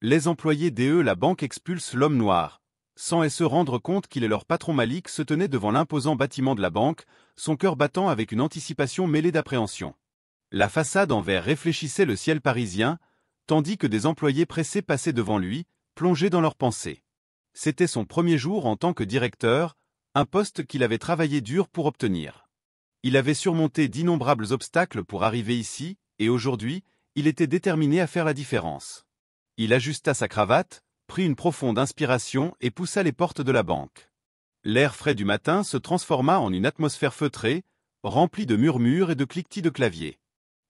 Les employés DE la banque expulsent l'homme noir. Sans se rendre compte qu'il est leur patron. Malik se tenait devant l'imposant bâtiment de la banque, son cœur battant avec une anticipation mêlée d'appréhension. La façade en verre réfléchissait le ciel parisien, tandis que des employés pressés passaient devant lui, plongés dans leurs pensées. C'était son premier jour en tant que directeur, un poste qu'il avait travaillé dur pour obtenir. Il avait surmonté d'innombrables obstacles pour arriver ici, et aujourd'hui, il était déterminé à faire la différence. Il ajusta sa cravate, prit une profonde inspiration et poussa les portes de la banque. L'air frais du matin se transforma en une atmosphère feutrée, remplie de murmures et de cliquetis de clavier.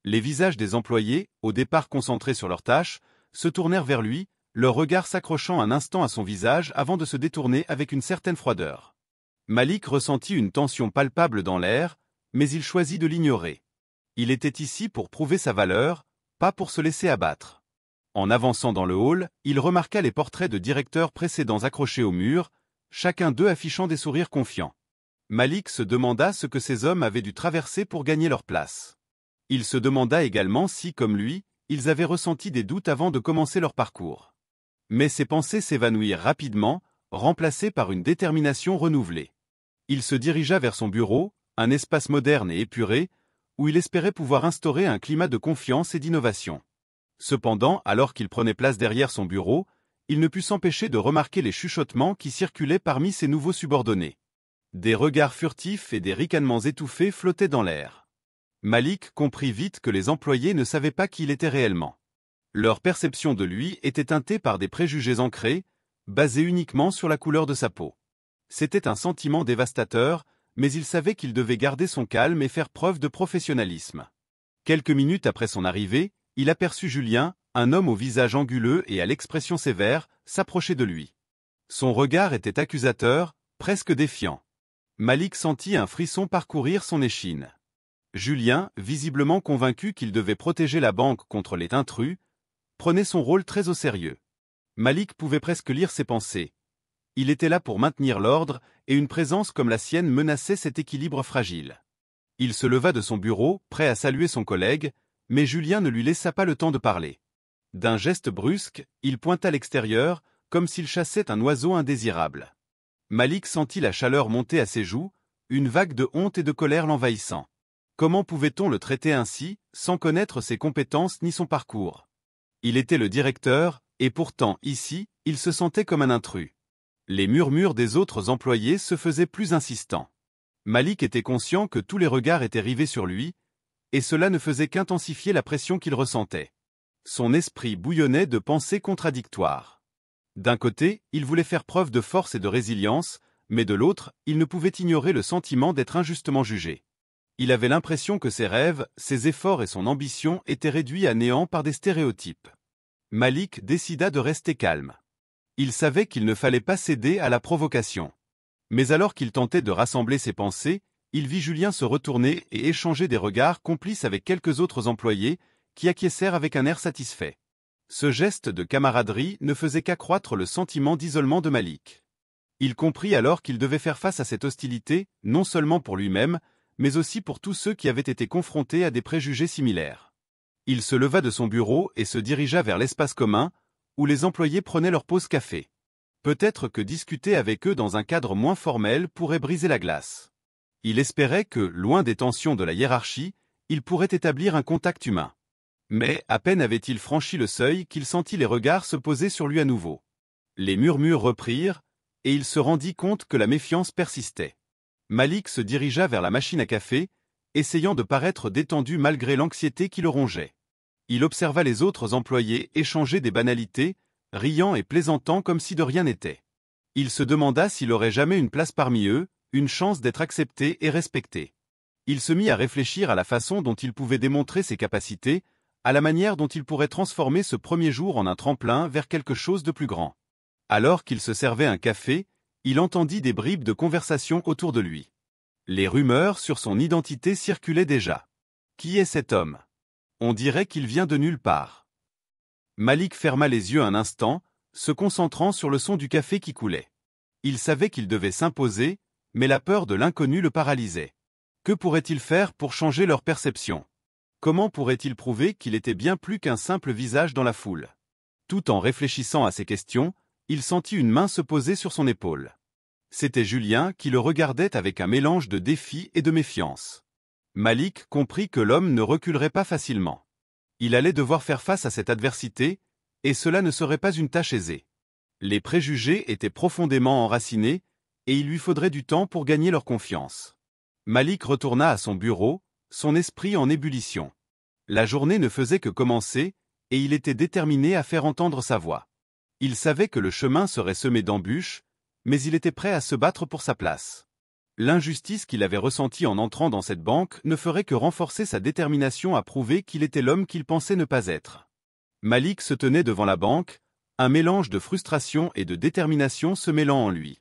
Les visages des employés, au départ concentrés sur leurs tâches, se tournèrent vers lui, leur regard s'accrochant un instant à son visage avant de se détourner avec une certaine froideur. Malik ressentit une tension palpable dans l'air, mais il choisit de l'ignorer. Il était ici pour prouver sa valeur, pas pour se laisser abattre. En avançant dans le hall, il remarqua les portraits de directeurs précédents accrochés au mur, chacun d'eux affichant des sourires confiants. Malik se demanda ce que ces hommes avaient dû traverser pour gagner leur place. Il se demanda également si, comme lui, ils avaient ressenti des doutes avant de commencer leur parcours. Mais ses pensées s'évanouirent rapidement, remplacées par une détermination renouvelée. Il se dirigea vers son bureau, un espace moderne et épuré, où il espérait pouvoir instaurer un climat de confiance et d'innovation. Cependant, alors qu'il prenait place derrière son bureau, il ne put s'empêcher de remarquer les chuchotements qui circulaient parmi ses nouveaux subordonnés. Des regards furtifs et des ricanements étouffés flottaient dans l'air. Malik comprit vite que les employés ne savaient pas qui il était réellement. Leur perception de lui était teintée par des préjugés ancrés, basés uniquement sur la couleur de sa peau. C'était un sentiment dévastateur, mais il savait qu'il devait garder son calme et faire preuve de professionnalisme. Quelques minutes après son arrivée, il aperçut Julien, un homme au visage anguleux et à l'expression sévère, s'approcher de lui. Son regard était accusateur, presque défiant. Malik sentit un frisson parcourir son échine. Julien, visiblement convaincu qu'il devait protéger la banque contre les intrus, prenait son rôle très au sérieux. Malik pouvait presque lire ses pensées. Il était là pour maintenir l'ordre, et une présence comme la sienne menaçait cet équilibre fragile. Il se leva de son bureau, prêt à saluer son collègue, mais Julien ne lui laissa pas le temps de parler. D'un geste brusque, il pointa l'extérieur, comme s'il chassait un oiseau indésirable. Malik sentit la chaleur monter à ses joues, une vague de honte et de colère l'envahissant. Comment pouvait-on le traiter ainsi, sans connaître ses compétences ni son parcours? Il était le directeur, et pourtant, ici, il se sentait comme un intrus. Les murmures des autres employés se faisaient plus insistants. Malik était conscient que tous les regards étaient rivés sur lui, et cela ne faisait qu'intensifier la pression qu'il ressentait. Son esprit bouillonnait de pensées contradictoires. D'un côté, il voulait faire preuve de force et de résilience, mais de l'autre, il ne pouvait ignorer le sentiment d'être injustement jugé. Il avait l'impression que ses rêves, ses efforts et son ambition étaient réduits à néant par des stéréotypes. Malik décida de rester calme. Il savait qu'il ne fallait pas céder à la provocation. Mais alors qu'il tentait de rassembler ses pensées, il vit Julien se retourner et échanger des regards complices avec quelques autres employés, qui acquiescèrent avec un air satisfait. Ce geste de camaraderie ne faisait qu'accroître le sentiment d'isolement de Malik. Il comprit alors qu'il devait faire face à cette hostilité, non seulement pour lui-même, mais aussi pour tous ceux qui avaient été confrontés à des préjugés similaires. Il se leva de son bureau et se dirigea vers l'espace commun, où les employés prenaient leur pause café. Peut-être que discuter avec eux dans un cadre moins formel pourrait briser la glace. Il espérait que, loin des tensions de la hiérarchie, il pourrait établir un contact humain. Mais, à peine avait-il franchi le seuil qu'il sentit les regards se poser sur lui à nouveau. Les murmures reprirent, et il se rendit compte que la méfiance persistait. Malik se dirigea vers la machine à café, essayant de paraître détendu malgré l'anxiété qui le rongeait. Il observa les autres employés échanger des banalités, riant et plaisantant comme si de rien n'était. Il se demanda s'il aurait jamais une place parmi eux, une chance d'être accepté et respecté. Il se mit à réfléchir à la façon dont il pouvait démontrer ses capacités, à la manière dont il pourrait transformer ce premier jour en un tremplin vers quelque chose de plus grand. Alors qu'il se servait un café, il entendit des bribes de conversation autour de lui. Les rumeurs sur son identité circulaient déjà. Qui est cet homme? On dirait qu'il vient de nulle part. Malik ferma les yeux un instant, se concentrant sur le son du café qui coulait. Il savait qu'il devait s'imposer, mais la peur de l'inconnu le paralysait. Que pourrait-il faire pour changer leur perception? Comment pourrait-il prouver qu'il était bien plus qu'un simple visage dans la foule? Tout en réfléchissant à ces questions, il sentit une main se poser sur son épaule. C'était Julien qui le regardait avec un mélange de défi et de méfiance. Malik comprit que l'homme ne reculerait pas facilement. Il allait devoir faire face à cette adversité, et cela ne serait pas une tâche aisée. Les préjugés étaient profondément enracinés, et il lui faudrait du temps pour gagner leur confiance. Malik retourna à son bureau, son esprit en ébullition. La journée ne faisait que commencer, et il était déterminé à faire entendre sa voix. Il savait que le chemin serait semé d'embûches, mais il était prêt à se battre pour sa place. L'injustice qu'il avait ressentie en entrant dans cette banque ne ferait que renforcer sa détermination à prouver qu'il était l'homme qu'il pensait ne pas être. Malik se tenait devant la banque, un mélange de frustration et de détermination se mêlant en lui.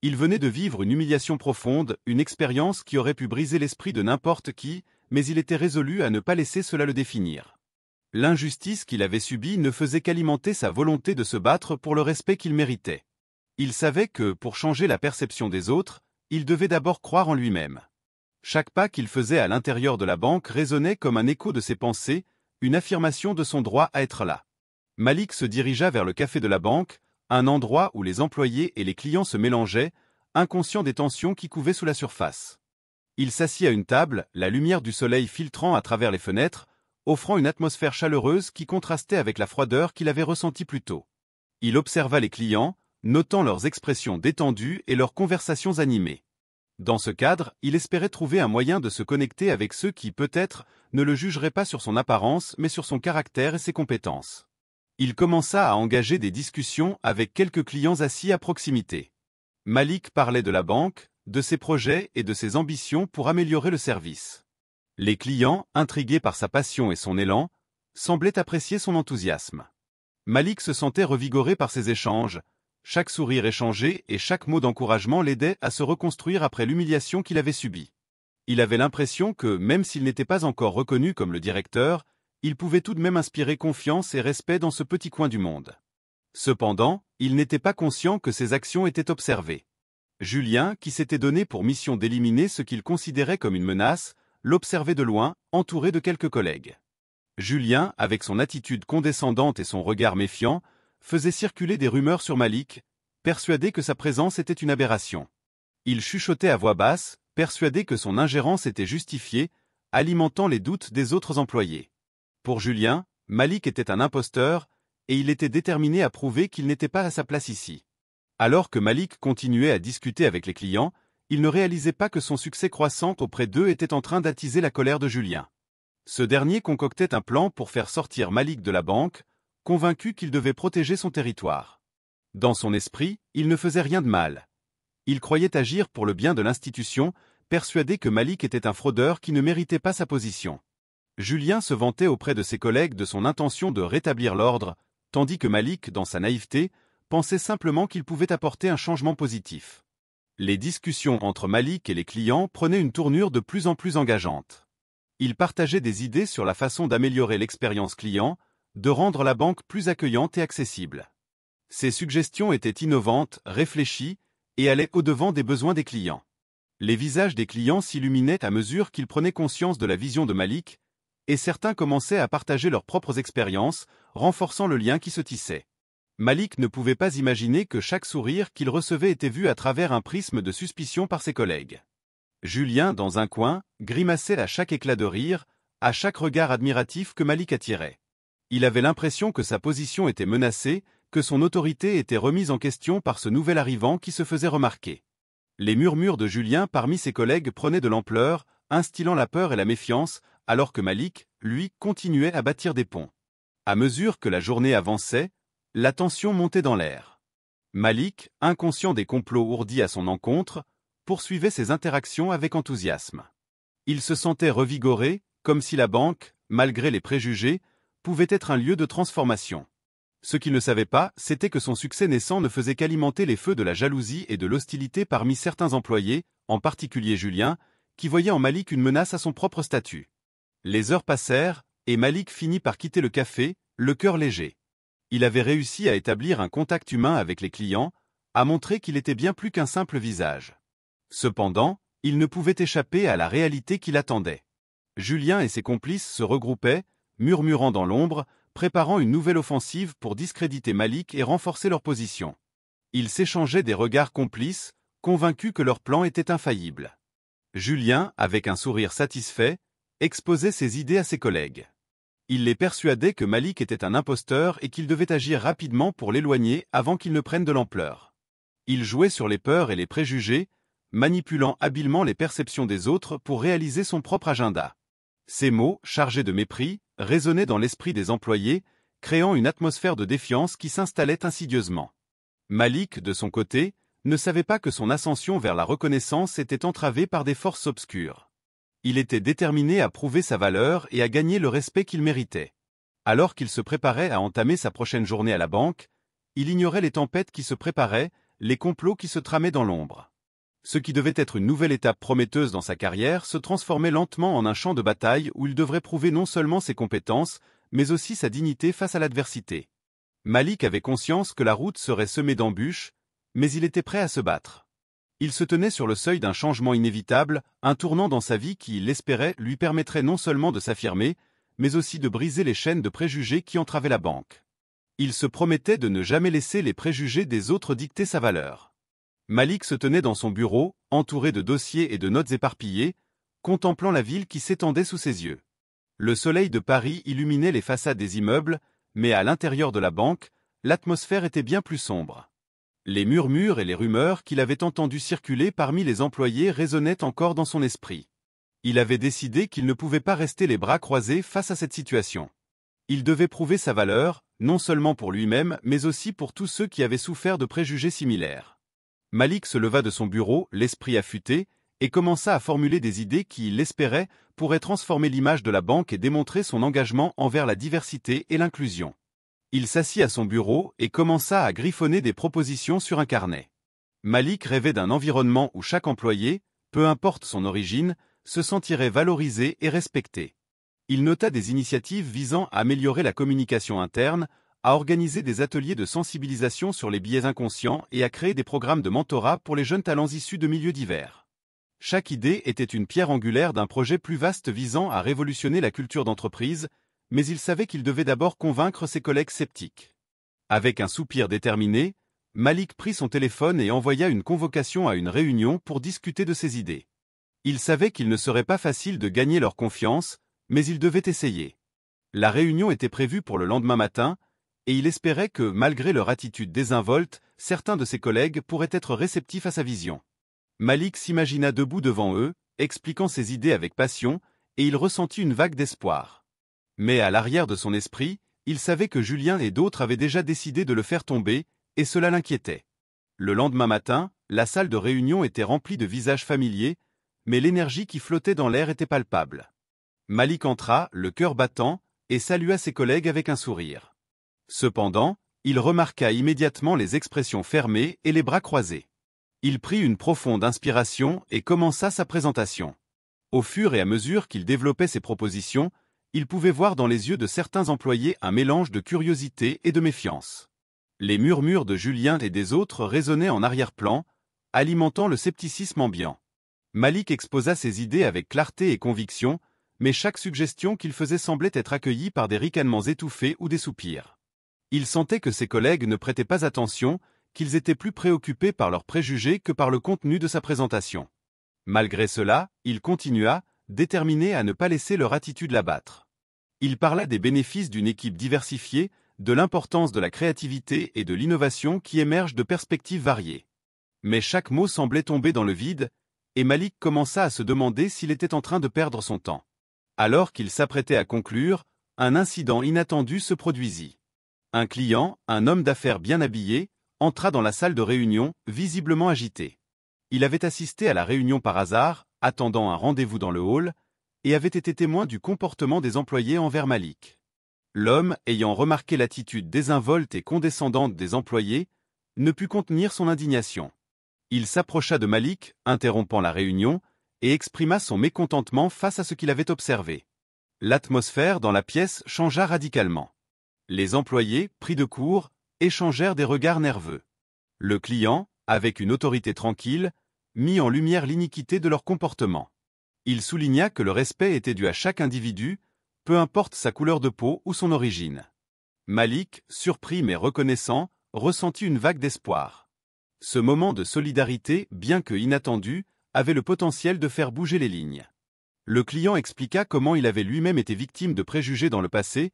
Il venait de vivre une humiliation profonde, une expérience qui aurait pu briser l'esprit de n'importe qui, mais il était résolu à ne pas laisser cela le définir. L'injustice qu'il avait subie ne faisait qu'alimenter sa volonté de se battre pour le respect qu'il méritait. Il savait que, pour changer la perception des autres, il devait d'abord croire en lui-même. Chaque pas qu'il faisait à l'intérieur de la banque résonnait comme un écho de ses pensées, une affirmation de son droit à être là. Malik se dirigea vers le café de la banque, un endroit où les employés et les clients se mélangeaient, inconscients des tensions qui couvaient sous la surface. Il s'assit à une table, la lumière du soleil filtrant à travers les fenêtres, offrant une atmosphère chaleureuse qui contrastait avec la froideur qu'il avait ressentie plus tôt. Il observa les clients, notant leurs expressions détendues et leurs conversations animées. Dans ce cadre, il espérait trouver un moyen de se connecter avec ceux qui, peut-être, ne le jugeraient pas sur son apparence mais sur son caractère et ses compétences. Il commença à engager des discussions avec quelques clients assis à proximité. Malik parlait de la banque, de ses projets et de ses ambitions pour améliorer le service. Les clients, intrigués par sa passion et son élan, semblaient apprécier son enthousiasme. Malik se sentait revigoré par ces échanges, chaque sourire échangé et chaque mot d'encouragement l'aidait à se reconstruire après l'humiliation qu'il avait subie. Il avait l'impression que, même s'il n'était pas encore reconnu comme le directeur, il pouvait tout de même inspirer confiance et respect dans ce petit coin du monde. Cependant, il n'était pas conscient que ses actions étaient observées. Julien, qui s'était donné pour mission d'éliminer ce qu'il considérait comme une menace, l'observait de loin, entouré de quelques collègues. Julien, avec son attitude condescendante et son regard méfiant, faisait circuler des rumeurs sur Malik, persuadé que sa présence était une aberration. Il chuchotait à voix basse, persuadé que son ingérence était justifiée, alimentant les doutes des autres employés. Pour Julien, Malik était un imposteur, et il était déterminé à prouver qu'il n'était pas à sa place ici. Alors que Malik continuait à discuter avec les clients, il ne réalisait pas que son succès croissant auprès d'eux était en train d'attiser la colère de Julien. Ce dernier concoctait un plan pour faire sortir Malik de la banque, convaincu qu'il devait protéger son territoire. Dans son esprit, il ne faisait rien de mal. Il croyait agir pour le bien de l'institution, persuadé que Malik était un fraudeur qui ne méritait pas sa position. Julien se vantait auprès de ses collègues de son intention de rétablir l'ordre, tandis que Malik, dans sa naïveté, pensait simplement qu'il pouvait apporter un changement positif. Les discussions entre Malik et les clients prenaient une tournure de plus en plus engageante. Ils partageaient des idées sur la façon d'améliorer l'expérience client, de rendre la banque plus accueillante et accessible. Ces suggestions étaient innovantes, réfléchies, et allaient au-devant des besoins des clients. Les visages des clients s'illuminaient à mesure qu'ils prenaient conscience de la vision de Malik, et certains commençaient à partager leurs propres expériences, renforçant le lien qui se tissait. Malik ne pouvait pas imaginer que chaque sourire qu'il recevait était vu à travers un prisme de suspicion par ses collègues. Julien, dans un coin, grimaçait à chaque éclat de rire, à chaque regard admiratif que Malik attirait. Il avait l'impression que sa position était menacée, que son autorité était remise en question par ce nouvel arrivant qui se faisait remarquer. Les murmures de Julien parmi ses collègues prenaient de l'ampleur, instillant la peur et la méfiance, alors que Malik, lui, continuait à bâtir des ponts. À mesure que la journée avançait, la tension montait dans l'air. Malik, inconscient des complots ourdis à son encontre, poursuivait ses interactions avec enthousiasme. Il se sentait revigoré, comme si la banque, malgré les préjugés, pouvait être un lieu de transformation. Ce qu'il ne savait pas, c'était que son succès naissant ne faisait qu'alimenter les feux de la jalousie et de l'hostilité parmi certains employés, en particulier Julien, qui voyait en Malik une menace à son propre statut. Les heures passèrent, et Malik finit par quitter le café, le cœur léger. Il avait réussi à établir un contact humain avec les clients, à montrer qu'il était bien plus qu'un simple visage. Cependant, il ne pouvait échapper à la réalité qui l'attendait. Julien et ses complices se regroupaient, murmurant dans l'ombre, préparant une nouvelle offensive pour discréditer Malik et renforcer leur position. Ils s'échangeaient des regards complices, convaincus que leur plan était infaillible. Julien, avec un sourire satisfait, exposait ses idées à ses collègues. Il les persuadait que Malik était un imposteur et qu'il devait agir rapidement pour l'éloigner avant qu'il ne prenne de l'ampleur. Il jouait sur les peurs et les préjugés, manipulant habilement les perceptions des autres pour réaliser son propre agenda. Ces mots, chargés de mépris, résonnaient dans l'esprit des employés, créant une atmosphère de défiance qui s'installait insidieusement. Malik, de son côté, ne savait pas que son ascension vers la reconnaissance était entravée par des forces obscures. Il était déterminé à prouver sa valeur et à gagner le respect qu'il méritait. Alors qu'il se préparait à entamer sa prochaine journée à la banque, il ignorait les tempêtes qui se préparaient, les complots qui se tramaient dans l'ombre. Ce qui devait être une nouvelle étape prometteuse dans sa carrière se transformait lentement en un champ de bataille où il devrait prouver non seulement ses compétences, mais aussi sa dignité face à l'adversité. Malik avait conscience que la route serait semée d'embûches, mais il était prêt à se battre. Il se tenait sur le seuil d'un changement inévitable, un tournant dans sa vie qui, il l'espérait, lui permettrait non seulement de s'affirmer, mais aussi de briser les chaînes de préjugés qui entravaient la banque. Il se promettait de ne jamais laisser les préjugés des autres dicter sa valeur. Malik se tenait dans son bureau, entouré de dossiers et de notes éparpillées, contemplant la ville qui s'étendait sous ses yeux. Le soleil de Paris illuminait les façades des immeubles, mais à l'intérieur de la banque, l'atmosphère était bien plus sombre. Les murmures et les rumeurs qu'il avait entendues circuler parmi les employés résonnaient encore dans son esprit. Il avait décidé qu'il ne pouvait pas rester les bras croisés face à cette situation. Il devait prouver sa valeur, non seulement pour lui-même, mais aussi pour tous ceux qui avaient souffert de préjugés similaires. Malik se leva de son bureau, l'esprit affûté, et commença à formuler des idées qui, il l'espérait, pourraient transformer l'image de la banque et démontrer son engagement envers la diversité et l'inclusion. Il s'assit à son bureau et commença à griffonner des propositions sur un carnet. Malik rêvait d'un environnement où chaque employé, peu importe son origine, se sentirait valorisé et respecté. Il nota des initiatives visant à améliorer la communication interne, à organiser des ateliers de sensibilisation sur les biais inconscients et à créer des programmes de mentorat pour les jeunes talents issus de milieux divers. Chaque idée était une pierre angulaire d'un projet plus vaste visant à révolutionner la culture d'entreprise, mais il savait qu'il devait d'abord convaincre ses collègues sceptiques. Avec un soupir déterminé, Malik prit son téléphone et envoya une convocation à une réunion pour discuter de ses idées. Il savait qu'il ne serait pas facile de gagner leur confiance, mais il devait essayer. La réunion était prévue pour le lendemain matin, et il espérait que, malgré leur attitude désinvolte, certains de ses collègues pourraient être réceptifs à sa vision. Malik s'imagina debout devant eux, expliquant ses idées avec passion, et il ressentit une vague d'espoir. Mais à l'arrière de son esprit, il savait que Julien et d'autres avaient déjà décidé de le faire tomber, et cela l'inquiétait. Le lendemain matin, la salle de réunion était remplie de visages familiers, mais l'énergie qui flottait dans l'air était palpable. Malik entra, le cœur battant, et salua ses collègues avec un sourire. Cependant, il remarqua immédiatement les expressions fermées et les bras croisés. Il prit une profonde inspiration et commença sa présentation. Au fur et à mesure qu'il développait ses propositions, il pouvait voir dans les yeux de certains employés un mélange de curiosité et de méfiance. Les murmures de Julien et des autres résonnaient en arrière-plan, alimentant le scepticisme ambiant. Malik exposa ses idées avec clarté et conviction, mais chaque suggestion qu'il faisait semblait être accueillie par des ricanements étouffés ou des soupirs. Il sentait que ses collègues ne prêtaient pas attention, qu'ils étaient plus préoccupés par leurs préjugés que par le contenu de sa présentation. Malgré cela, il continua, déterminé à ne pas laisser leur attitude l'abattre. Il parla des bénéfices d'une équipe diversifiée, de l'importance de la créativité et de l'innovation qui émergent de perspectives variées. Mais chaque mot semblait tomber dans le vide, et Malik commença à se demander s'il était en train de perdre son temps. Alors qu'il s'apprêtait à conclure, un incident inattendu se produisit. Un client, un homme d'affaires bien habillé, entra dans la salle de réunion, visiblement agité. Il avait assisté à la réunion par hasard, attendant un rendez-vous dans le hall, et avait été témoin du comportement des employés envers Malik. L'homme, ayant remarqué l'attitude désinvolte et condescendante des employés, ne put contenir son indignation. Il s'approcha de Malik, interrompant la réunion, et exprima son mécontentement face à ce qu'il avait observé. L'atmosphère dans la pièce changea radicalement. Les employés, pris de court, échangèrent des regards nerveux. Le client, avec une autorité tranquille, mit en lumière l'iniquité de leur comportement. Il souligna que le respect était dû à chaque individu, peu importe sa couleur de peau ou son origine. Malik, surpris mais reconnaissant, ressentit une vague d'espoir. Ce moment de solidarité, bien que inattendu, avait le potentiel de faire bouger les lignes. Le client expliqua comment il avait lui-même été victime de préjugés dans le passé,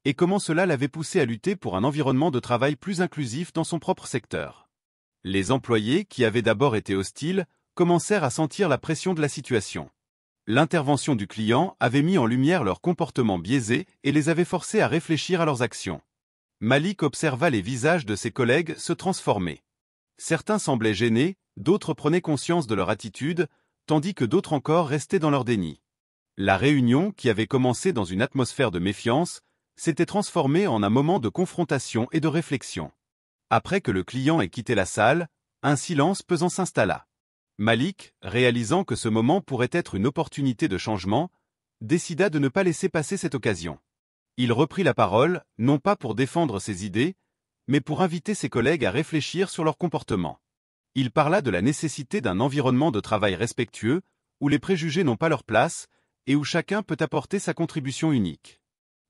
et comment cela l'avait poussé à lutter pour un environnement de travail plus inclusif dans son propre secteur. Les employés, qui avaient d'abord été hostiles, commencèrent à sentir la pression de la situation. L'intervention du client avait mis en lumière leurs comportements biaisés et les avait forcés à réfléchir à leurs actions. Malik observa les visages de ses collègues se transformer. Certains semblaient gênés, d'autres prenaient conscience de leur attitude, tandis que d'autres encore restaient dans leur déni. La réunion, qui avait commencé dans une atmosphère de méfiance, s'était transformée en un moment de confrontation et de réflexion. Après que le client ait quitté la salle, un silence pesant s'installa. Malik, réalisant que ce moment pourrait être une opportunité de changement, décida de ne pas laisser passer cette occasion. Il reprit la parole, non pas pour défendre ses idées, mais pour inviter ses collègues à réfléchir sur leur comportement. Il parla de la nécessité d'un environnement de travail respectueux, où les préjugés n'ont pas leur place, et où chacun peut apporter sa contribution unique.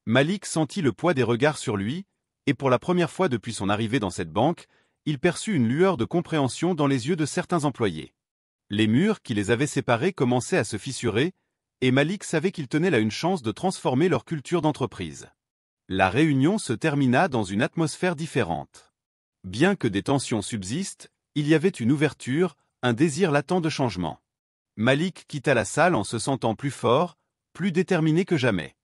Malik sentit le poids des regards sur lui, et pour la première fois depuis son arrivée dans cette banque, il perçut une lueur de compréhension dans les yeux de certains employés. Les murs qui les avaient séparés commençaient à se fissurer, et Malik savait qu'il tenait là une chance de transformer leur culture d'entreprise. La réunion se termina dans une atmosphère différente. Bien que des tensions subsistent, il y avait une ouverture, un désir latent de changement. Malik quitta la salle en se sentant plus fort, plus déterminé que jamais.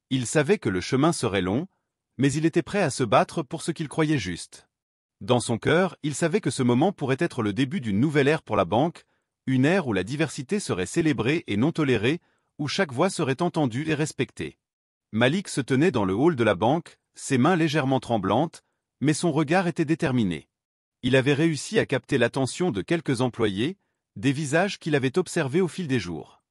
Il savait que le chemin serait long, mais il était prêt à se battre pour ce qu'il croyait juste. Dans son cœur, il savait que ce moment pourrait être le début d'une nouvelle ère pour la banque, une ère où la diversité serait célébrée et non tolérée, où chaque voix serait entendue et respectée. Malik se tenait dans le hall de la banque, ses mains légèrement tremblantes, mais son regard était déterminé. Il avait réussi à capter l'attention de quelques employés, des visages qu'il avait observés au fil des jours.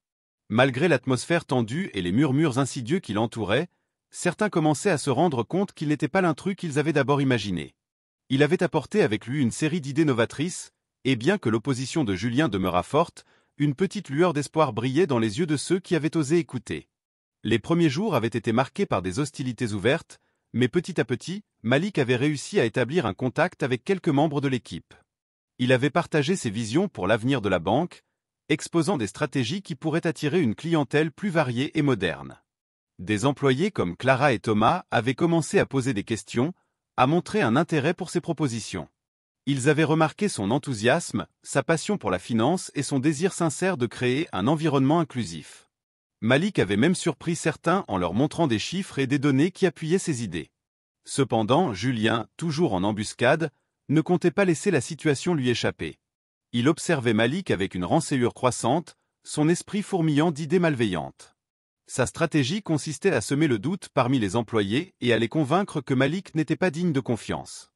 Malgré l'atmosphère tendue et les murmures insidieux qui l'entouraient, certains commençaient à se rendre compte qu'il n'était pas l'intrus qu'ils avaient d'abord imaginé. Il avait apporté avec lui une série d'idées novatrices, et bien que l'opposition de Julien demeurât forte, une petite lueur d'espoir brillait dans les yeux de ceux qui avaient osé écouter. Les premiers jours avaient été marqués par des hostilités ouvertes, mais petit à petit, Malik avait réussi à établir un contact avec quelques membres de l'équipe. Il avait partagé ses visions pour l'avenir de la banque, exposant des stratégies qui pourraient attirer une clientèle plus variée et moderne. Des employés comme Clara et Thomas avaient commencé à poser des questions, à montrer un intérêt pour ses propositions. Ils avaient remarqué son enthousiasme, sa passion pour la finance et son désir sincère de créer un environnement inclusif. Malik avait même surpris certains en leur montrant des chiffres et des données qui appuyaient ses idées. Cependant, Julien, toujours en embuscade, ne comptait pas laisser la situation lui échapper. Il observait Malik avec une renséure croissante, son esprit fourmillant d'idées malveillantes. Sa stratégie consistait à semer le doute parmi les employés et à les convaincre que Malik n'était pas digne de confiance.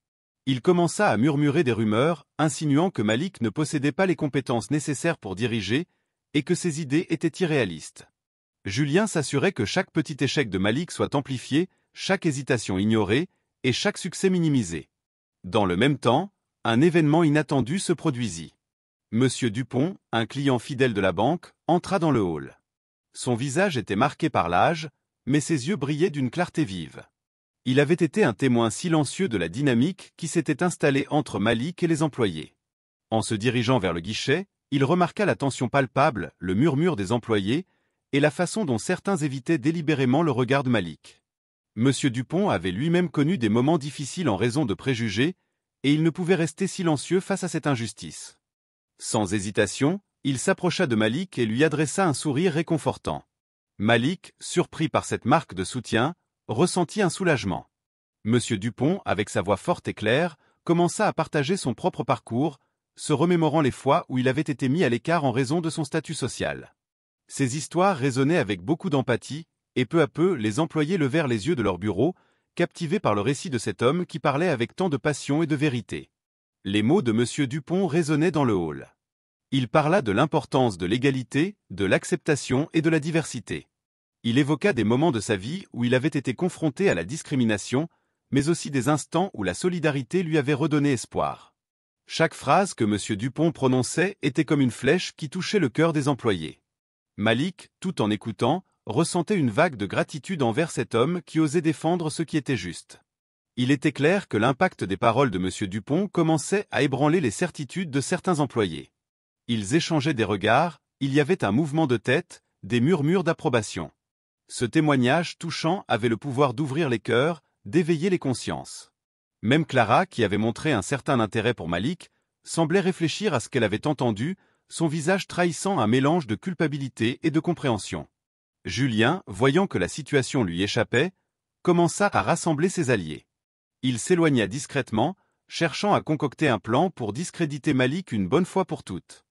Il commença à murmurer des rumeurs, insinuant que Malik ne possédait pas les compétences nécessaires pour diriger et que ses idées étaient irréalistes. Julien s'assurait que chaque petit échec de Malik soit amplifié, chaque hésitation ignorée et chaque succès minimisé. Dans le même temps, un événement inattendu se produisit. Monsieur Dupont, un client fidèle de la banque, entra dans le hall. Son visage était marqué par l'âge, mais ses yeux brillaient d'une clarté vive. Il avait été un témoin silencieux de la dynamique qui s'était installée entre Malik et les employés. En se dirigeant vers le guichet, il remarqua la tension palpable, le murmure des employés, et la façon dont certains évitaient délibérément le regard de Malik. Monsieur Dupont avait lui-même connu des moments difficiles en raison de préjugés, et il ne pouvait rester silencieux face à cette injustice. Sans hésitation, il s'approcha de Malik et lui adressa un sourire réconfortant. Malik, surpris par cette marque de soutien, ressentit un soulagement. Monsieur Dupont, avec sa voix forte et claire, commença à partager son propre parcours, se remémorant les fois où il avait été mis à l'écart en raison de son statut social. Ces histoires résonnaient avec beaucoup d'empathie, et peu à peu, les employés levèrent les yeux de leur bureau, captivés par le récit de cet homme qui parlait avec tant de passion et de vérité. Les mots de Monsieur Dupont résonnaient dans le hall. Il parla de l'importance de l'égalité, de l'acceptation et de la diversité. Il évoqua des moments de sa vie où il avait été confronté à la discrimination, mais aussi des instants où la solidarité lui avait redonné espoir. Chaque phrase que M. Dupont prononçait était comme une flèche qui touchait le cœur des employés. Malik, tout en écoutant, ressentait une vague de gratitude envers cet homme qui osait défendre ce qui était juste. Il était clair que l'impact des paroles de M. Dupont commençait à ébranler les certitudes de certains employés. Ils échangeaient des regards, il y avait un mouvement de tête, des murmures d'approbation. Ce témoignage touchant avait le pouvoir d'ouvrir les cœurs, d'éveiller les consciences. Même Clara, qui avait montré un certain intérêt pour Malik, semblait réfléchir à ce qu'elle avait entendu, son visage trahissant un mélange de culpabilité et de compréhension. Julien, voyant que la situation lui échappait, commença à rassembler ses alliés. Il s'éloigna discrètement, cherchant à concocter un plan pour discréditer Malik une bonne fois pour toutes.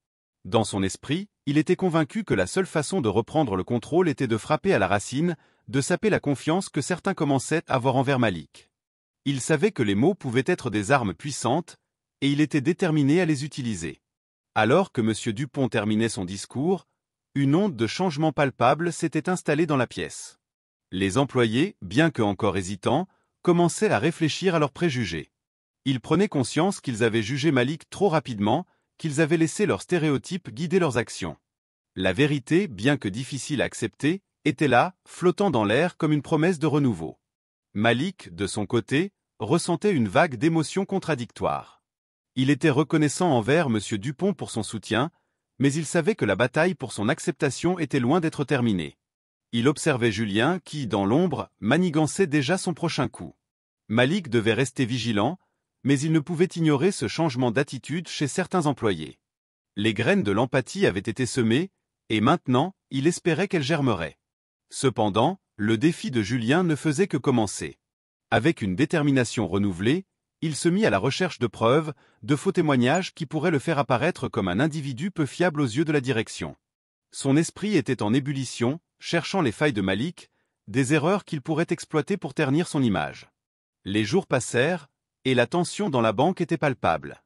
Dans son esprit, il était convaincu que la seule façon de reprendre le contrôle était de frapper à la racine, de saper la confiance que certains commençaient à avoir envers Malik. Il savait que les mots pouvaient être des armes puissantes, et il était déterminé à les utiliser. Alors que M. Dupont terminait son discours, une onde de changement palpable s'était installée dans la pièce. Les employés, bien que encore hésitants, commençaient à réfléchir à leurs préjugés. Ils prenaient conscience qu'ils avaient jugé Malik trop rapidement, qu'ils avaient laissé leurs stéréotypes guider leurs actions. La vérité, bien que difficile à accepter, était là, flottant dans l'air comme une promesse de renouveau. Malik, de son côté, ressentait une vague d'émotions contradictoires. Il était reconnaissant envers M. Dupont pour son soutien, mais il savait que la bataille pour son acceptation était loin d'être terminée. Il observait Julien qui, dans l'ombre, manigançait déjà son prochain coup. Malik devait rester vigilant, mais il ne pouvait ignorer ce changement d'attitude chez certains employés. Les graines de l'empathie avaient été semées, et maintenant, il espérait qu'elles germeraient. Cependant, le défi de Julien ne faisait que commencer. Avec une détermination renouvelée, il se mit à la recherche de preuves, de faux témoignages qui pourraient le faire apparaître comme un individu peu fiable aux yeux de la direction. Son esprit était en ébullition, cherchant les failles de Malik, des erreurs qu'il pourrait exploiter pour ternir son image. Les jours passèrent, et la tension dans la banque était palpable.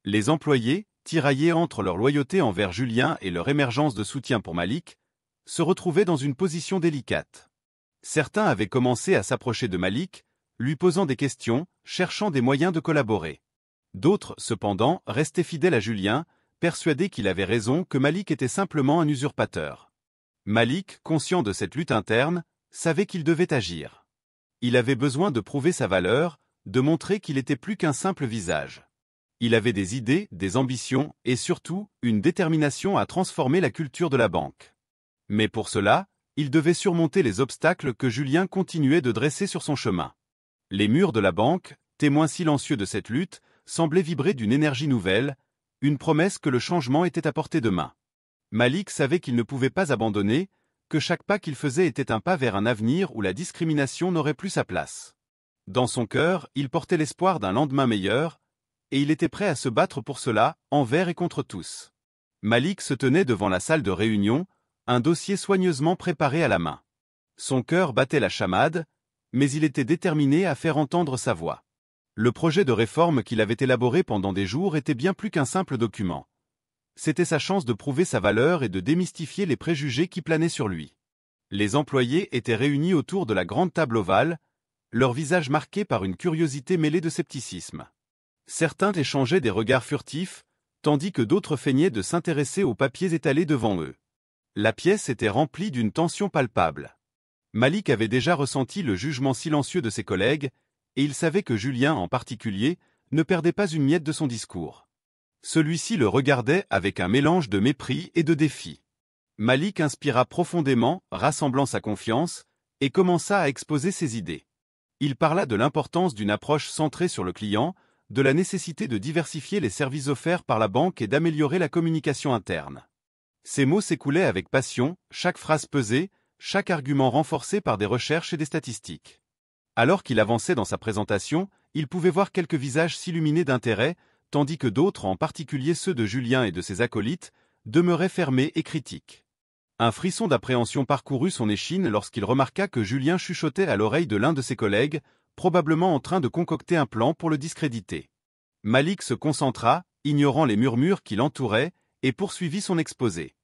Les employés, tiraillés entre leur loyauté envers Julien et leur émergence de soutien pour Malik, se retrouvaient dans une position délicate. Certains avaient commencé à s'approcher de Malik, lui posant des questions, cherchant des moyens de collaborer. D'autres, cependant, restaient fidèles à Julien, persuadés qu'il avait raison, que Malik était simplement un usurpateur. Malik, conscient de cette lutte interne, savait qu'il devait agir. Il avait besoin de prouver sa valeur, de montrer qu'il était plus qu'un simple visage. Il avait des idées, des ambitions, et surtout, une détermination à transformer la culture de la banque. Mais pour cela, il devait surmonter les obstacles que Julien continuait de dresser sur son chemin. Les murs de la banque, témoins silencieux de cette lutte, semblaient vibrer d'une énergie nouvelle, une promesse que le changement était à portée de main. Malik savait qu'il ne pouvait pas abandonner, que chaque pas qu'il faisait était un pas vers un avenir où la discrimination n'aurait plus sa place. Dans son cœur, il portait l'espoir d'un lendemain meilleur, et il était prêt à se battre pour cela, envers et contre tous. Malik se tenait devant la salle de réunion, un dossier soigneusement préparé à la main. Son cœur battait la chamade, mais il était déterminé à faire entendre sa voix. Le projet de réforme qu'il avait élaboré pendant des jours était bien plus qu'un simple document. C'était sa chance de prouver sa valeur et de démystifier les préjugés qui planaient sur lui. Les employés étaient réunis autour de la grande table ovale, leurs visages marqués par une curiosité mêlée de scepticisme. Certains échangeaient des regards furtifs, tandis que d'autres feignaient de s'intéresser aux papiers étalés devant eux. La pièce était remplie d'une tension palpable. Malik avait déjà ressenti le jugement silencieux de ses collègues, et il savait que Julien en particulier ne perdait pas une miette de son discours. Celui-ci le regardait avec un mélange de mépris et de défi. Malik inspira profondément, rassemblant sa confiance, et commença à exposer ses idées. Il parla de l'importance d'une approche centrée sur le client, de la nécessité de diversifier les services offerts par la banque et d'améliorer la communication interne. Ces mots s'écoulaient avec passion, chaque phrase pesée, chaque argument renforcé par des recherches et des statistiques. Alors qu'il avançait dans sa présentation, il pouvait voir quelques visages s'illuminer d'intérêt, tandis que d'autres, en particulier ceux de Julien et de ses acolytes, demeuraient fermés et critiques. Un frisson d'appréhension parcourut son échine lorsqu'il remarqua que Julien chuchotait à l'oreille de l'un de ses collègues, probablement en train de concocter un plan pour le discréditer. Malik se concentra, ignorant les murmures qui l'entouraient, et poursuivit son exposé.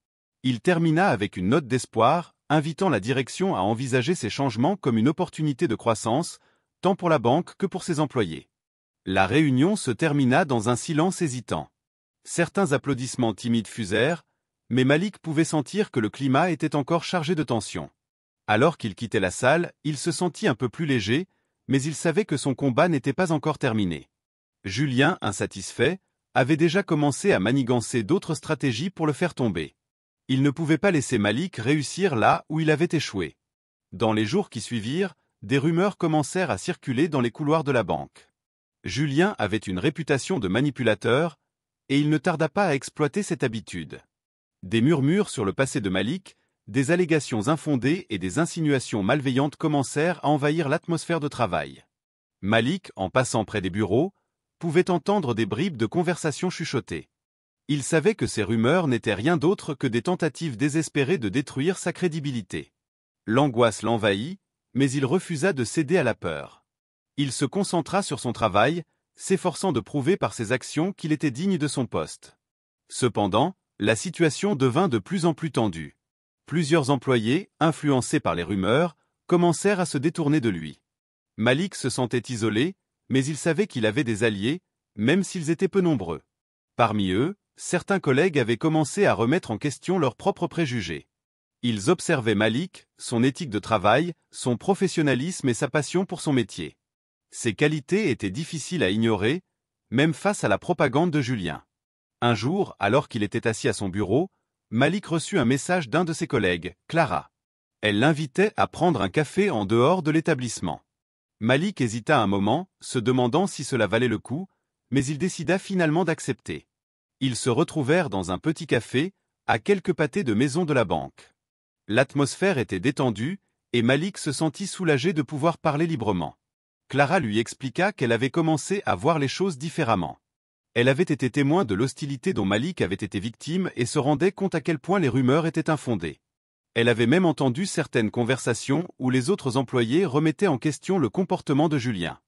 Il termina avec une note d'espoir, invitant la direction à envisager ces changements comme une opportunité de croissance, tant pour la banque que pour ses employés. La réunion se termina dans un silence hésitant. Certains applaudissements timides fusèrent, mais Malik pouvait sentir que le climat était encore chargé de tension. Alors qu'il quittait la salle, il se sentit un peu plus léger, mais il savait que son combat n'était pas encore terminé. Julien, insatisfait, avait déjà commencé à manigancer d'autres stratégies pour le faire tomber. Il ne pouvait pas laisser Malik réussir là où il avait échoué. Dans les jours qui suivirent, des rumeurs commencèrent à circuler dans les couloirs de la banque. Julien avait une réputation de manipulateur, et il ne tarda pas à exploiter cette habitude. Des murmures sur le passé de Malik, des allégations infondées et des insinuations malveillantes commencèrent à envahir l'atmosphère de travail. Malik, en passant près des bureaux, pouvait entendre des bribes de conversations chuchotées. Il savait que ces rumeurs n'étaient rien d'autre que des tentatives désespérées de détruire sa crédibilité. L'angoisse l'envahit, mais il refusa de céder à la peur. Il se concentra sur son travail, s'efforçant de prouver par ses actions qu'il était digne de son poste. Cependant, la situation devint de plus en plus tendue. Plusieurs employés, influencés par les rumeurs, commencèrent à se détourner de lui. Malik se sentait isolé, mais il savait qu'il avait des alliés, même s'ils étaient peu nombreux. Parmi eux, certains collègues avaient commencé à remettre en question leurs propres préjugés. Ils observaient Malik, son éthique de travail, son professionnalisme et sa passion pour son métier. Ces qualités étaient difficiles à ignorer, même face à la propagande de Julien. Un jour, alors qu'il était assis à son bureau, Malik reçut un message d'un de ses collègues, Clara. Elle l'invitait à prendre un café en dehors de l'établissement. Malik hésita un moment, se demandant si cela valait le coup, mais il décida finalement d'accepter. Ils se retrouvèrent dans un petit café, à quelques pâtés de maison de la banque. L'atmosphère était détendue, et Malik se sentit soulagé de pouvoir parler librement. Clara lui expliqua qu'elle avait commencé à voir les choses différemment. Elle avait été témoin de l'hostilité dont Malik avait été victime et se rendait compte à quel point les rumeurs étaient infondées. Elle avait même entendu certaines conversations où les autres employés remettaient en question le comportement de Julien.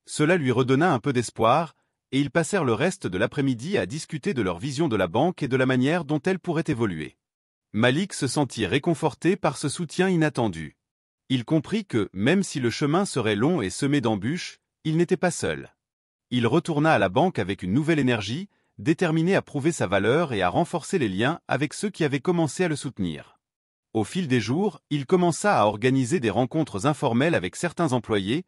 Cela lui redonna un peu d'espoir, et ils passèrent le reste de l'après-midi à discuter de leur vision de la banque et de la manière dont elle pourrait évoluer. Malik se sentit réconforté par ce soutien inattendu. Il comprit que, même si le chemin serait long et semé d'embûches, il n'était pas seul. Il retourna à la banque avec une nouvelle énergie, déterminé à prouver sa valeur et à renforcer les liens avec ceux qui avaient commencé à le soutenir. Au fil des jours, il commença à organiser des rencontres informelles avec certains employés,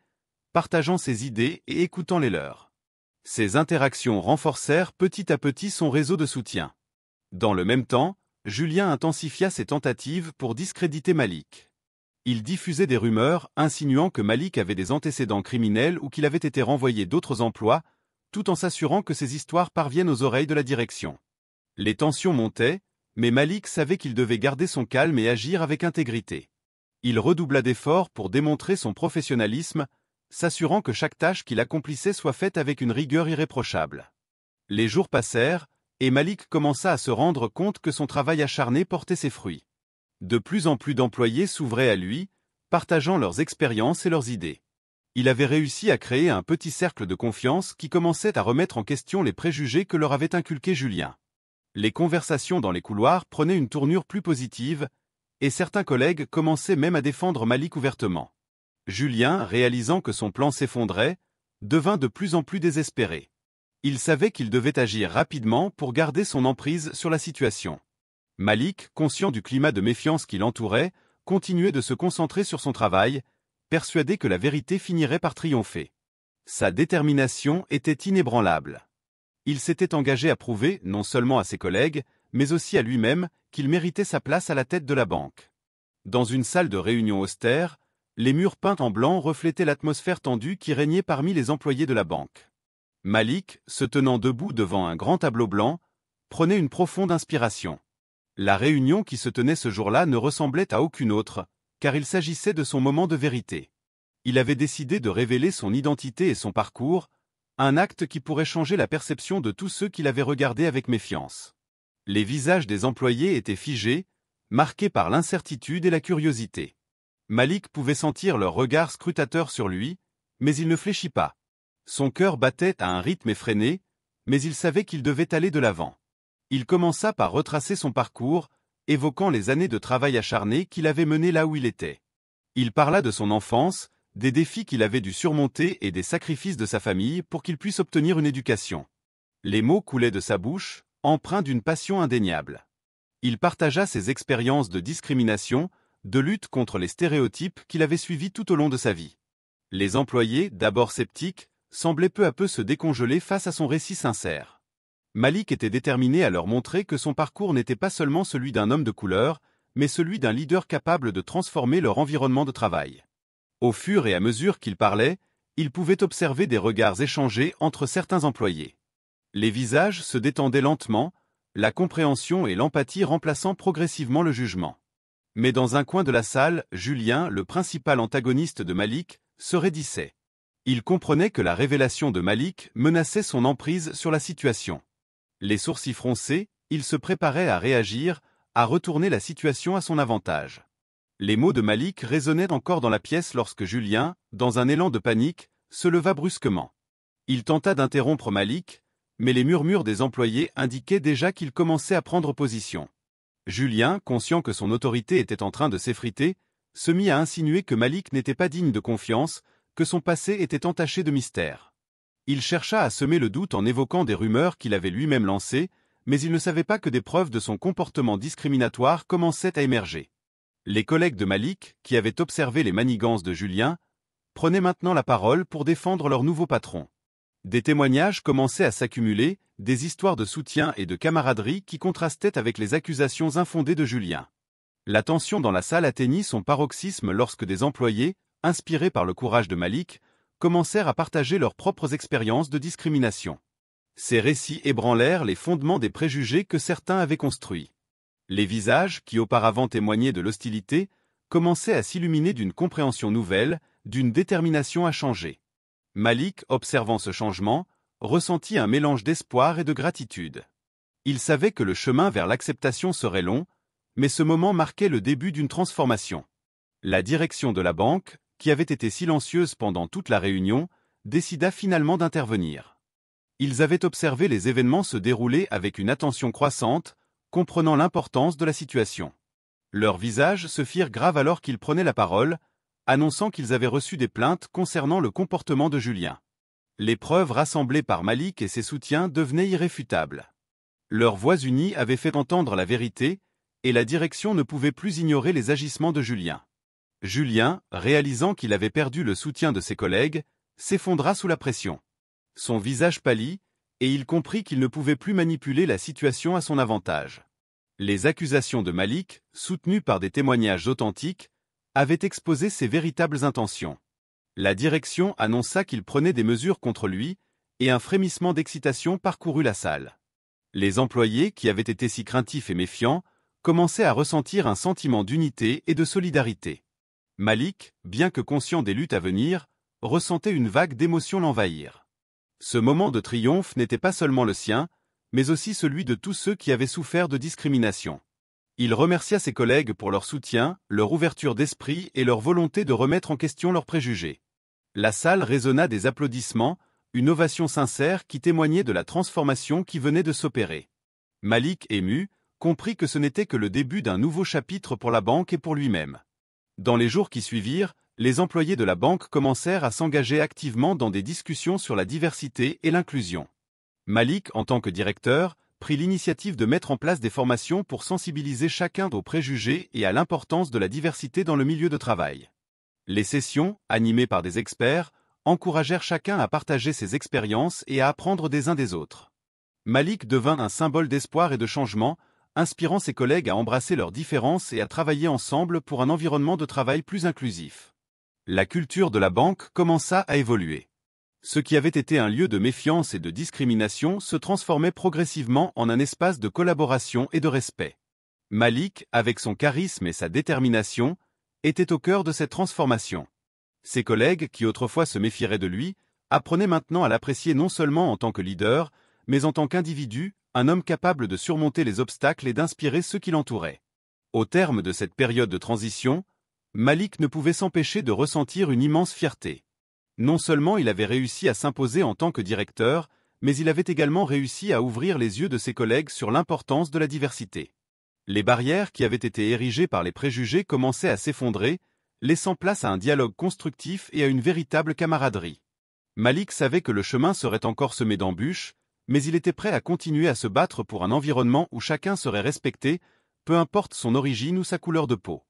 partageant ses idées et écoutant les leurs. Ces interactions renforcèrent petit à petit son réseau de soutien. Dans le même temps, Julien intensifia ses tentatives pour discréditer Malik. Il diffusait des rumeurs insinuant que Malik avait des antécédents criminels ou qu'il avait été renvoyé d'autres emplois, tout en s'assurant que ces histoires parviennent aux oreilles de la direction. Les tensions montaient, mais Malik savait qu'il devait garder son calme et agir avec intégrité. Il redoubla d'efforts pour démontrer son professionnalisme, s'assurant que chaque tâche qu'il accomplissait soit faite avec une rigueur irréprochable. Les jours passèrent, et Malik commença à se rendre compte que son travail acharné portait ses fruits. De plus en plus d'employés s'ouvraient à lui, partageant leurs expériences et leurs idées. Il avait réussi à créer un petit cercle de confiance qui commençait à remettre en question les préjugés que leur avait inculqués Julien. Les conversations dans les couloirs prenaient une tournure plus positive, et certains collègues commençaient même à défendre Malik ouvertement. Julien, réalisant que son plan s'effondrait, devint de plus en plus désespéré. Il savait qu'il devait agir rapidement pour garder son emprise sur la situation. Malik, conscient du climat de méfiance qui l'entourait, continuait de se concentrer sur son travail, persuadé que la vérité finirait par triompher. Sa détermination était inébranlable. Il s'était engagé à prouver, non seulement à ses collègues, mais aussi à lui-même, qu'il méritait sa place à la tête de la banque. Dans une salle de réunion austère, les murs peints en blanc reflétaient l'atmosphère tendue qui régnait parmi les employés de la banque. Malik, se tenant debout devant un grand tableau blanc, prenait une profonde inspiration. La réunion qui se tenait ce jour-là ne ressemblait à aucune autre, car il s'agissait de son moment de vérité. Il avait décidé de révéler son identité et son parcours, un acte qui pourrait changer la perception de tous ceux qui l'avaient regardé avec méfiance. Les visages des employés étaient figés, marqués par l'incertitude et la curiosité. Malik pouvait sentir leur regard scrutateur sur lui, mais il ne fléchit pas. Son cœur battait à un rythme effréné, mais il savait qu'il devait aller de l'avant. Il commença par retracer son parcours, évoquant les années de travail acharné qu'il avait menées là où il était. Il parla de son enfance, des défis qu'il avait dû surmonter et des sacrifices de sa famille pour qu'il puisse obtenir une éducation. Les mots coulaient de sa bouche, empreints d'une passion indéniable. Il partagea ses expériences de discrimination, de lutte contre les stéréotypes qu'il avait suivis tout au long de sa vie. Les employés, d'abord sceptiques, semblaient peu à peu se décongeler face à son récit sincère. Malik était déterminé à leur montrer que son parcours n'était pas seulement celui d'un homme de couleur, mais celui d'un leader capable de transformer leur environnement de travail. Au fur et à mesure qu'il parlait, il pouvait observer des regards échangés entre certains employés. Les visages se détendaient lentement, la compréhension et l'empathie remplaçant progressivement le jugement. Mais dans un coin de la salle, Julien, le principal antagoniste de Malik, se raidissait. Il comprenait que la révélation de Malik menaçait son emprise sur la situation. Les sourcils froncés, il se préparait à réagir, à retourner la situation à son avantage. Les mots de Malik résonnaient encore dans la pièce lorsque Julien, dans un élan de panique, se leva brusquement. Il tenta d'interrompre Malik, mais les murmures des employés indiquaient déjà qu'il commençait à prendre position. Julien, conscient que son autorité était en train de s'effriter, se mit à insinuer que Malik n'était pas digne de confiance, que son passé était entaché de mystère. Il chercha à semer le doute en évoquant des rumeurs qu'il avait lui-même lancées, mais il ne savait pas que des preuves de son comportement discriminatoire commençaient à émerger. Les collègues de Malik, qui avaient observé les manigances de Julien, prenaient maintenant la parole pour défendre leur nouveau patron. Des témoignages commençaient à s'accumuler, des histoires de soutien et de camaraderie qui contrastaient avec les accusations infondées de Julien. La tension dans la salle atteignit son paroxysme lorsque des employés, inspirés par le courage de Malik, commencèrent à partager leurs propres expériences de discrimination. Ces récits ébranlèrent les fondements des préjugés que certains avaient construits. Les visages, qui auparavant témoignaient de l'hostilité, commençaient à s'illuminer d'une compréhension nouvelle, d'une détermination à changer. Malik, observant ce changement, ressentit un mélange d'espoir et de gratitude. Il savait que le chemin vers l'acceptation serait long, mais ce moment marquait le début d'une transformation. La direction de la banque, qui avait été silencieuse pendant toute la réunion, décida finalement d'intervenir. Ils avaient observé les événements se dérouler avec une attention croissante, comprenant l'importance de la situation. Leurs visages se firent graves alors qu'ils prenaient la parole, annonçant qu'ils avaient reçu des plaintes concernant le comportement de Julien. Les preuves rassemblées par Malik et ses soutiens devenaient irréfutables. Leurs voix unies avaient fait entendre la vérité, et la direction ne pouvait plus ignorer les agissements de Julien. Julien, réalisant qu'il avait perdu le soutien de ses collègues, s'effondra sous la pression. Son visage pâlit, et il comprit qu'il ne pouvait plus manipuler la situation à son avantage. Les accusations de Malik, soutenues par des témoignages authentiques, avaient exposé ses véritables intentions. La direction annonça qu'il prenait des mesures contre lui, et un frémissement d'excitation parcourut la salle. Les employés, qui avaient été si craintifs et méfiants, commençaient à ressentir un sentiment d'unité et de solidarité. Malik, bien que conscient des luttes à venir, ressentait une vague d'émotion l'envahir. Ce moment de triomphe n'était pas seulement le sien, mais aussi celui de tous ceux qui avaient souffert de discrimination. Il remercia ses collègues pour leur soutien, leur ouverture d'esprit et leur volonté de remettre en question leurs préjugés. La salle résonna des applaudissements, une ovation sincère qui témoignait de la transformation qui venait de s'opérer. Malik, ému, comprit que ce n'était que le début d'un nouveau chapitre pour la banque et pour lui-même. Dans les jours qui suivirent, les employés de la banque commencèrent à s'engager activement dans des discussions sur la diversité et l'inclusion. Malik, en tant que directeur, prit l'initiative de mettre en place des formations pour sensibiliser chacun aux préjugés et à l'importance de la diversité dans le milieu de travail. Les sessions, animées par des experts, encouragèrent chacun à partager ses expériences et à apprendre des uns des autres. Malik devint un symbole d'espoir et de changement, inspirant ses collègues à embrasser leurs différences et à travailler ensemble pour un environnement de travail plus inclusif. La culture de la banque commença à évoluer. Ce qui avait été un lieu de méfiance et de discrimination se transformait progressivement en un espace de collaboration et de respect. Malik, avec son charisme et sa détermination, était au cœur de cette transformation. Ses collègues, qui autrefois se méfieraient de lui, apprenaient maintenant à l'apprécier non seulement en tant que leader, mais en tant qu'individu, un homme capable de surmonter les obstacles et d'inspirer ceux qui l'entouraient. Au terme de cette période de transition, Malik ne pouvait s'empêcher de ressentir une immense fierté. Non seulement il avait réussi à s'imposer en tant que directeur, mais il avait également réussi à ouvrir les yeux de ses collègues sur l'importance de la diversité. Les barrières qui avaient été érigées par les préjugés commençaient à s'effondrer, laissant place à un dialogue constructif et à une véritable camaraderie. Malik savait que le chemin serait encore semé d'embûches, mais il était prêt à continuer à se battre pour un environnement où chacun serait respecté, peu importe son origine ou sa couleur de peau.